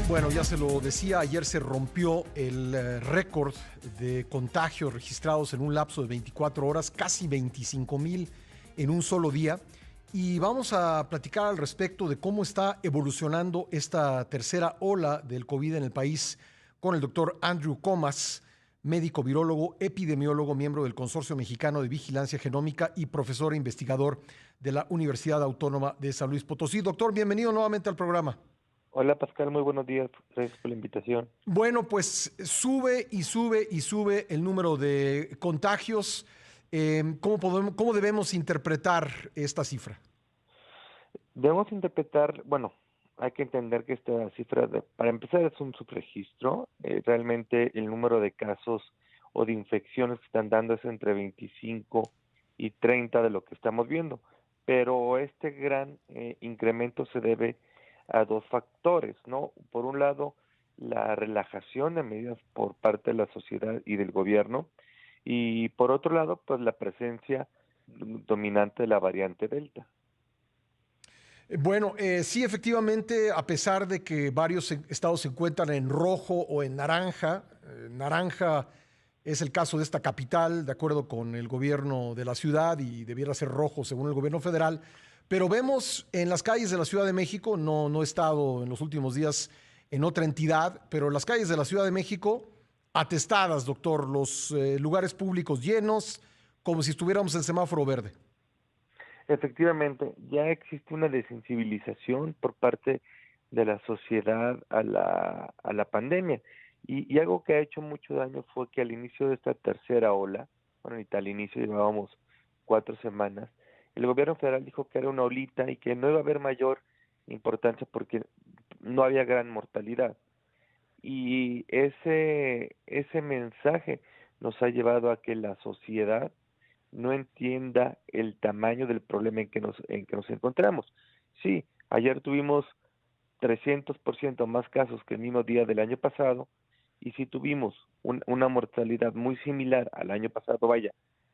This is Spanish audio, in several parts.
Bueno, ya se lo decía, ayer se rompió el récord de contagios registrados en un lapso de 24 horas, casi 25,000 en un solo día. Y vamos a platicar al respecto de cómo está evolucionando esta tercera ola del COVID en el país con el doctor Andrew Comas, médico virólogo, epidemiólogo, miembro del Consorcio Mexicano de Vigilancia Genómica y profesor e investigador de la Universidad Autónoma de San Luis Potosí. Doctor, bienvenido nuevamente al programa. Hola Pascal, muy buenos días, gracias por la invitación. Bueno, pues sube y sube y sube el número de contagios. ¿Cómo debemos interpretar esta cifra? Debemos interpretar, bueno, hay que entender que esta cifra, para empezar, es un subregistro. Realmente el número de casos o de infecciones que están dando es entre 25 y 30 de lo que estamos viendo. Pero este gran incremento se debe a dos factores, ¿no? Por un lado, la relajación de medidas por parte de la sociedad y del gobierno, y por otro lado, pues la presencia dominante de la variante Delta. Bueno, sí, efectivamente, a pesar de que varios estados se encuentran en rojo o en naranja, naranja es el caso de esta capital, de acuerdo con el gobierno de la ciudad, y debiera ser rojo según el gobierno federal. Pero vemos en las calles de la Ciudad de México, no he estado en los últimos días en otra entidad, pero las calles de la Ciudad de México atestadas, doctor, los lugares públicos llenos, como si estuviéramos en semáforo verde. Efectivamente, ya existe una desensibilización por parte de la sociedad a la pandemia. Y algo que ha hecho mucho daño fue que al inicio de esta tercera ola, bueno, ahorita al inicio llevábamos 4 semanas, el gobierno federal dijo que era una olita y que no iba a haber mayor importancia porque no había gran mortalidad. Y ese mensaje nos ha llevado a que la sociedad no entienda el tamaño del problema en que nos encontramos. Sí, ayer tuvimos 300% más casos que el mismo día del año pasado, y si tuvimos una mortalidad muy similar al año pasado, vaya,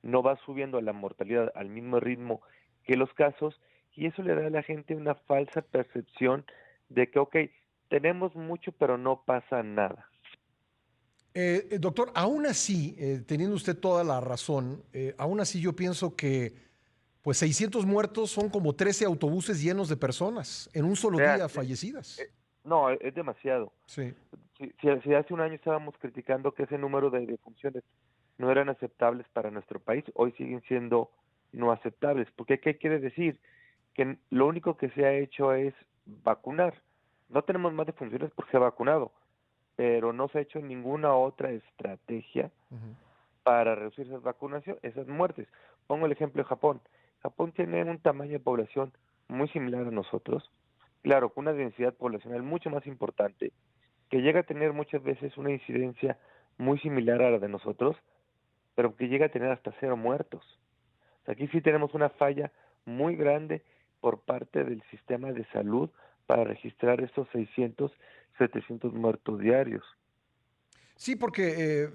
no va subiendo la mortalidad al mismo ritmo que los casos, y eso le da a la gente una falsa percepción de que, ok, tenemos mucho, pero no pasa nada. Doctor, aún así, teniendo usted toda la razón, aún así yo pienso que pues 600 muertos son como 13 autobuses llenos de personas en un solo Vea, día fallecidas. no, es demasiado. Sí. Si hace un año estábamos criticando que ese número de defunciones no eran aceptables para nuestro país, hoy siguen siendo no aceptables. Porque ¿qué quiere decir? Que lo único que se ha hecho es vacunar. No tenemos más defunciones porque se ha vacunado, pero no se ha hecho ninguna otra estrategia Ujú. para reducir esas muertes. Pongo el ejemplo de Japón. Japón tiene un tamaño de población muy similar a nosotros, claro, con una densidad poblacional mucho más importante, que llega a tener muchas veces una incidencia muy similar a la de nosotros, pero que llega a tener hasta 0 muertos. O sea, aquí sí tenemos una falla muy grande por parte del sistema de salud para registrar estos 600, 700 muertos diarios. Sí, porque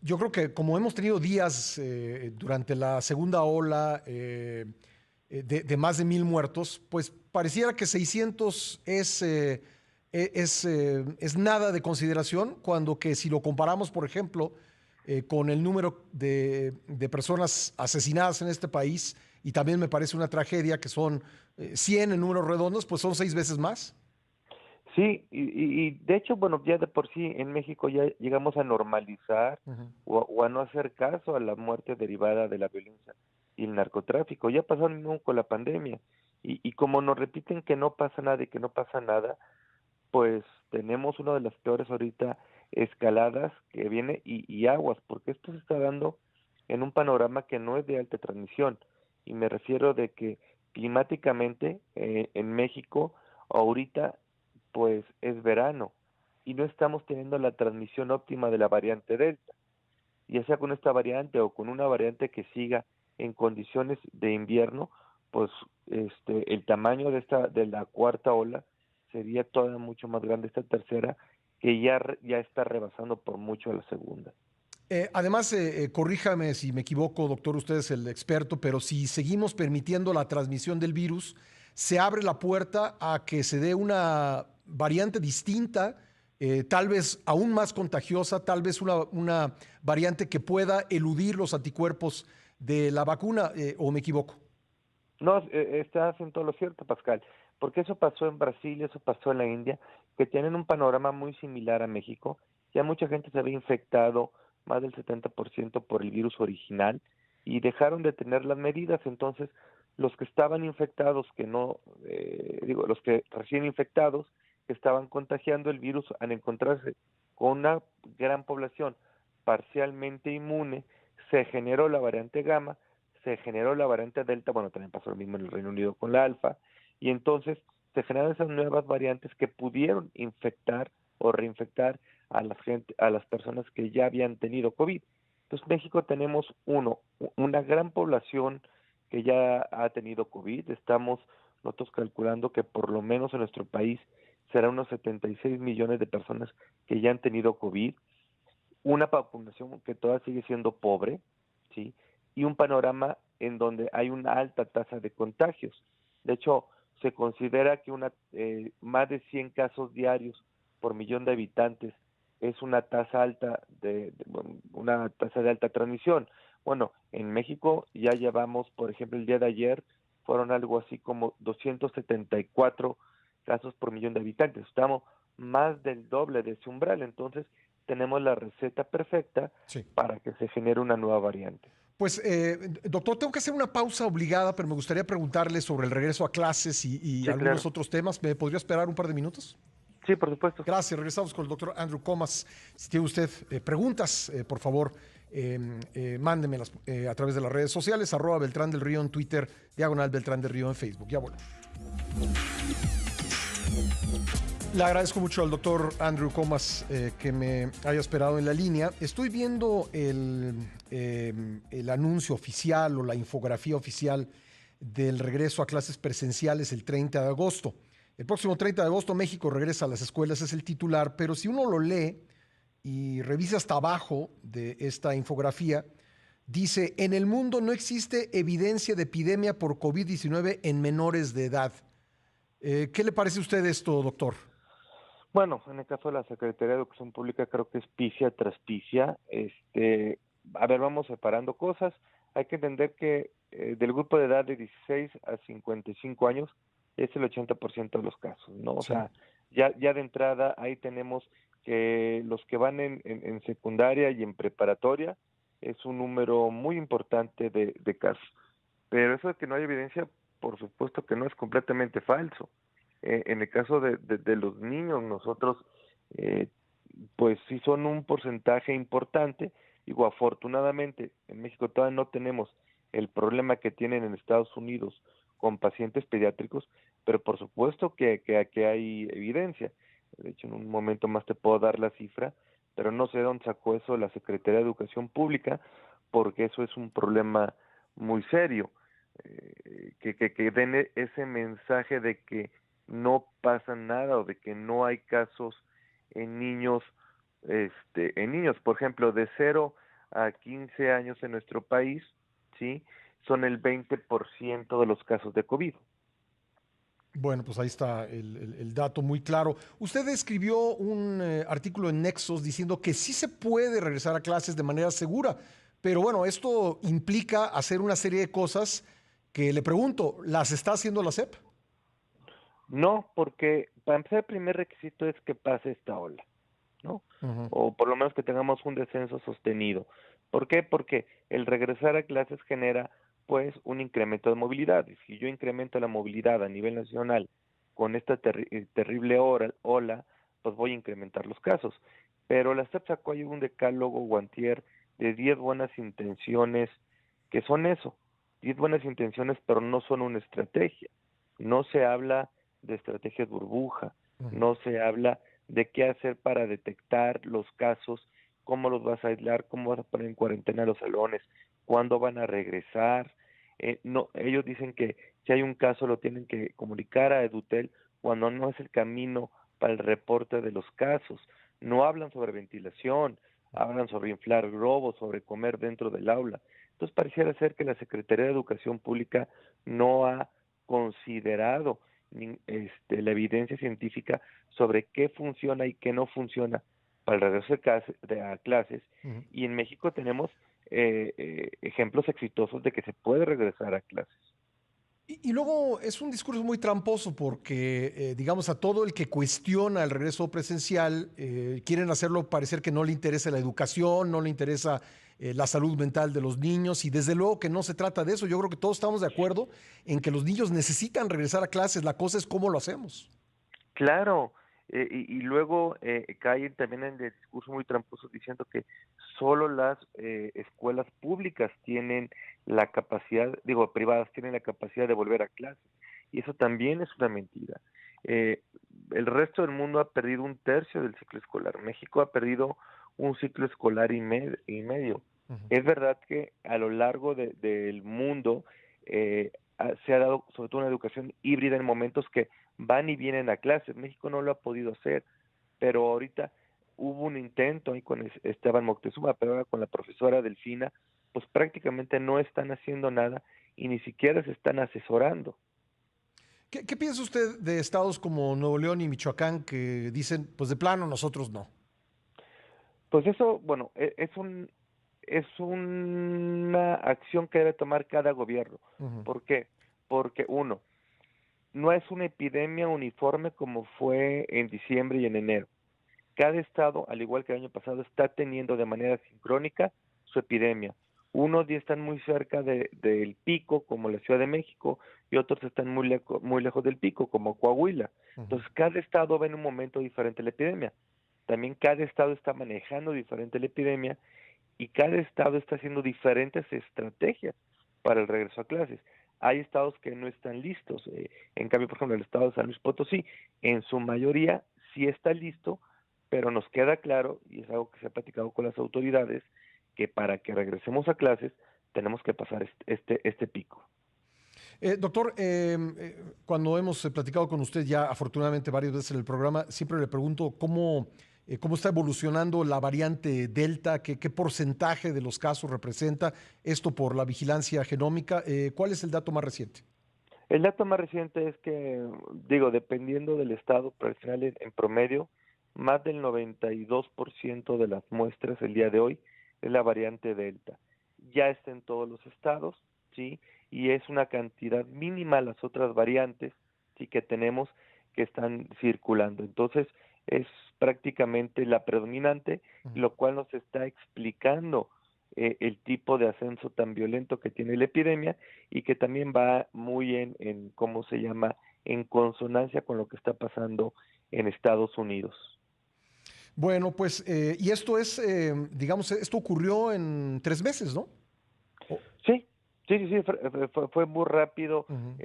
yo creo que como hemos tenido días durante la segunda ola de más de 1,000 muertos, pues pareciera que 600 es nada de consideración, cuando que si lo comparamos, por ejemplo, con el número de personas asesinadas en este país, y también me parece una tragedia que son 100 en números redondos, pues son 6 veces más. Sí, y de hecho, bueno, ya de por sí en México ya llegamos a normalizar Ujú. o a no hacer caso a la muerte derivada de la violencia y el narcotráfico. Ya pasó lo mismo con la pandemia. Y como nos repiten que no pasa nada y que no pasa nada, pues tenemos una de las peores ahorita escaladas que viene y aguas, porque esto se está dando en un panorama que no es de alta transmisión. Y me refiero de que climáticamente en México ahorita pues es verano y no estamos teniendo la transmisión óptima de la variante Delta, ya sea con esta variante o con una variante que siga en condiciones de invierno, pues el tamaño de la cuarta ola sería todavía mucho más grande, esta tercera que ya está rebasando por mucho a la segunda. Además, corríjame si me equivoco, doctor, usted es el experto, pero si seguimos permitiendo la transmisión del virus, se abre la puerta a que se dé una variante distinta, tal vez aún más contagiosa, tal vez una variante que pueda eludir los anticuerpos de la vacuna, ¿o me equivoco? No, estás en todo lo cierto, Pascal, porque eso pasó en Brasil, eso pasó en la India, que tienen un panorama muy similar a México. Ya mucha gente se había infectado, más del 70% por el virus original, y dejaron de tener las medidas. Entonces, los que estaban infectados, que no, los que recién infectados, que estaban contagiando el virus, al encontrarse con una gran población parcialmente inmune, se generó la variante gamma, se generó la variante Delta. Bueno, también pasó lo mismo en el Reino Unido con la Alfa, y entonces se generan esas nuevas variantes que pudieron infectar o reinfectar a las personas que ya habían tenido COVID. Entonces, México tenemos una gran población que ya ha tenido COVID. Estamos nosotros calculando que por lo menos en nuestro país será unos 76 millones de personas que ya han tenido COVID, una población que todavía sigue siendo pobre, ¿sí? Y un panorama en donde hay una alta tasa de contagios. De hecho, se considera que más de 100 casos diarios por millón de habitantes es una tasa alta una tasa de alta transmisión. Bueno, en México ya llevamos, por ejemplo, el día de ayer fueron algo así como 274 casos por millón de habitantes. Estamos más del doble de ese umbral. Entonces, tenemos la receta perfecta Sí. para que se genere una nueva variante. Pues, doctor, tengo que hacer una pausa obligada, pero me gustaría preguntarle sobre el regreso a clases y Sí, algunos claro. otros temas. ¿Me podría esperar un par de minutos? Sí, por supuesto. Gracias. Regresamos con el doctor Andrew Comas. Si tiene usted preguntas, por favor, mándemelas a través de las redes sociales, @Beltrán del Río en Twitter, /Beltrán del Río en Facebook. Ya bueno. Le agradezco mucho al doctor Andrew Comas que me haya esperado en la línea. Estoy viendo el anuncio oficial o la infografía oficial del regreso a clases presenciales el 30 de agosto. El próximo 30 de agosto México regresa a las escuelas, es el titular, pero si uno lo lee y revisa hasta abajo de esta infografía, dice: en el mundo no existe evidencia de epidemia por COVID-19 en menores de edad. ¿Qué le parece a usted esto, doctor? Bueno, en el caso de la Secretaría de Educación Pública creo que es picia tras picia. A ver, vamos separando cosas. Hay que entender que del grupo de edad de 16 a 55 años es el 80% de los casos, ¿no? O Sí. sea, ya de entrada ahí tenemos que los que van en secundaria y en preparatoria es un número muy importante de casos. Pero eso de que no hay evidencia, por supuesto que no, es completamente falso. En el caso de los niños, nosotros, eh, pues sí son un porcentaje importante. Digo, afortunadamente, en México todavía no tenemos el problema que tienen en Estados Unidos con pacientes pediátricos, pero por supuesto que hay evidencia. De hecho, en un momento más te puedo dar la cifra, pero no sé de dónde sacó eso la Secretaría de Educación Pública, porque eso es un problema muy serio. Que den ese mensaje de que no pasa nada o de que no hay casos en niños, por ejemplo, de 0 a 15 años en nuestro país, ¿sí? Son el 20% de los casos de COVID. Bueno, pues ahí está el dato muy claro. Usted escribió un artículo en Nexos diciendo que sí se puede regresar a clases de manera segura, pero bueno, esto implica hacer una serie de cosas que le pregunto, ¿las está haciendo la SEP? No, porque para empezar el primer requisito es que pase esta ola, ¿no? Ujú. O por lo menos que tengamos un descenso sostenido. ¿Por qué? Porque el regresar a clases genera pues un incremento de movilidad. Y si yo incremento la movilidad a nivel nacional con esta terrible ola, pues voy a incrementar los casos. Pero la SEP sacó ahí un decálogo guantier de 10 buenas intenciones, que son eso, 10 buenas intenciones, pero no son una estrategia. No se habla de estrategias burbuja, Ujú. no se habla de qué hacer para detectar los casos, cómo los vas a aislar, cómo vas a poner en cuarentena los salones, cuándo van a regresar. No, ellos dicen que si hay un caso lo tienen que comunicar a Edutel cuando no es el camino para el reporte de los casos. No hablan sobre ventilación, hablan sobre inflar globos, sobre comer dentro del aula. Entonces pareciera ser que la Secretaría de Educación Pública no ha considerado la evidencia científica sobre qué funciona y qué no funciona para el regreso a clases. Ujú. Y en México tenemos ejemplos exitosos de que se puede regresar a clases. Y luego es un discurso muy tramposo porque, digamos, a todo el que cuestiona el regreso presencial, quieren hacerlo parecer que no le interesa la educación, no le interesa la salud mental de los niños y desde luego que no se trata de eso. Yo creo que todos estamos de acuerdo en que los niños necesitan regresar a clases, la cosa es cómo lo hacemos. Claro, y luego caen también en el discurso muy tramposo diciendo que solo las escuelas públicas tienen la capacidad, digo, privadas tienen la capacidad de volver a clases. Y eso también es una mentira. Eh, el resto del mundo ha perdido un tercio del ciclo escolar. México ha perdido un ciclo escolar y medio. Ujú. Es verdad que a lo largo del mundo se ha dado sobre todo una educación híbrida en momentos que van y vienen a clases. México no lo ha podido hacer, pero ahorita hubo un intento ahí con Esteban Moctezuma, pero ahora con la profesora Delfina, pues prácticamente no están haciendo nada y ni siquiera se están asesorando. ¿Qué piensa usted de estados como Nuevo León y Michoacán que dicen, pues de plano nosotros no? Pues eso, bueno, es una acción que debe tomar cada gobierno. Ujú. ¿Por qué? Porque uno, no es una epidemia uniforme como fue en diciembre y en enero. Cada estado, al igual que el año pasado, está teniendo de manera sincrónica su epidemia. Unos ya están muy cerca del pico, como la Ciudad de México, y otros están muy lejos del pico, como Coahuila. Ujú. Entonces, cada estado ve en un momento diferente la epidemia. También cada estado está manejando diferente la epidemia y cada estado está haciendo diferentes estrategias para el regreso a clases. Hay estados que no están listos. En cambio, por ejemplo, el estado de San Luis Potosí, en su mayoría sí está listo, pero nos queda claro, y es algo que se ha platicado con las autoridades, que para que regresemos a clases tenemos que pasar este pico. Doctor, cuando hemos platicado con usted ya afortunadamente varias veces en el programa, siempre le pregunto cómo está evolucionando la variante Delta, qué porcentaje de los casos representa esto por la vigilancia genómica. ¿Cuál es el dato más reciente? El dato más reciente es que, digo, dependiendo del estado, pero al final en promedio, más del 92% de las muestras el día de hoy es la variante Delta. Ya está en todos los estados, ¿sí? Y es una cantidad mínima las otras variantes, sí, que tenemos que están circulando. Entonces, es prácticamente la predominante, Ujú. lo cual nos está explicando el tipo de ascenso tan violento que tiene la epidemia y que también va muy ¿cómo se llama?, en consonancia con lo que está pasando en Estados Unidos. Bueno, pues, y esto es, digamos, esto ocurrió en 3 meses, ¿no? Oh. Sí, sí, fue muy rápido Ujú.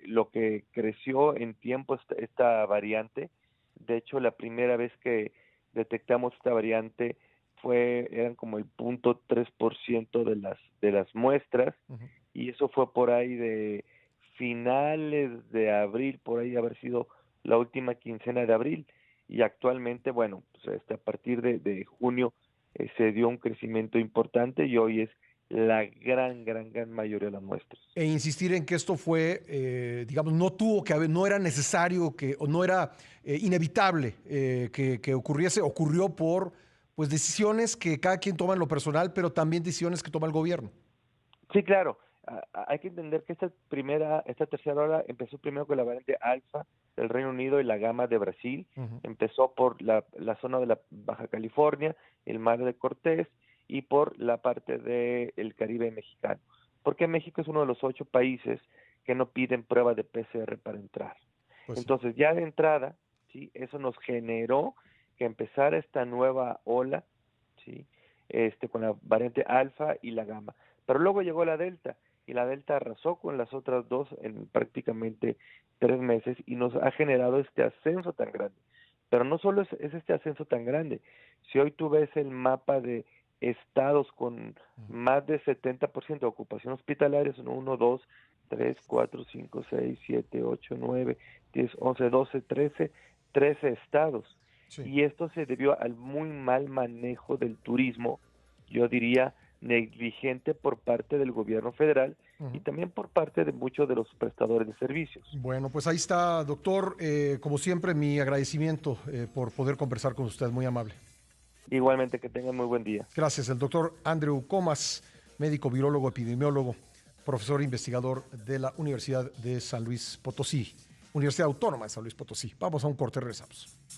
lo que creció en tiempo esta variante. De hecho, la primera vez que detectamos esta variante eran como el 0.3% de las muestras, Ujú. y eso fue por ahí de finales de abril, por ahí haber sido la última quincena de abril, y actualmente, bueno, pues a partir de junio se dio un crecimiento importante y hoy es la gran mayoría de las muestras. E insistir en que esto fue, digamos, no tuvo que haber, no era necesario que, o no era inevitable que ocurriese, ocurrió por pues decisiones que cada quien toma en lo personal, pero también decisiones que toma el gobierno. Sí, claro. Hay que entender que esta tercera ola empezó primero con la variante alfa del Reino Unido y la gamma de Brasil. Ujú. Empezó por la zona de la Baja California, el Mar de Cortés y por la parte del Caribe mexicano. Porque México es uno de los 8 países que no piden prueba de PCR para entrar. Pues sí. Entonces, ya de entrada, ¿sí?, eso nos generó que empezara esta nueva ola, ¿sí?, con la variante alfa y la gamma. Pero luego llegó la delta y la delta arrasó con las otras dos en prácticamente 3 meses y nos ha generado este ascenso tan grande. Pero no solo es este ascenso tan grande. Si hoy tú ves el mapa de estados con Ujú. más de 70% de ocupación hospitalaria, son 1, 2, 3, 4, 5, 6, 7, 8, 9, 10, 11, 12, 13 estados. Sí. Y esto se debió al muy mal manejo del turismo, yo diría negligente por parte del gobierno federal, y también por parte de muchos de los prestadores de servicios. Bueno, pues ahí está, doctor. Como siempre, mi agradecimiento por poder conversar con usted, muy amable. Igualmente, que tengan muy buen día. Gracias, el doctor Andrew Comas, médico virólogo, epidemiólogo, profesor e investigador de la Universidad de San Luis Potosí, Universidad Autónoma de San Luis Potosí. Vamos a un corte, regresamos.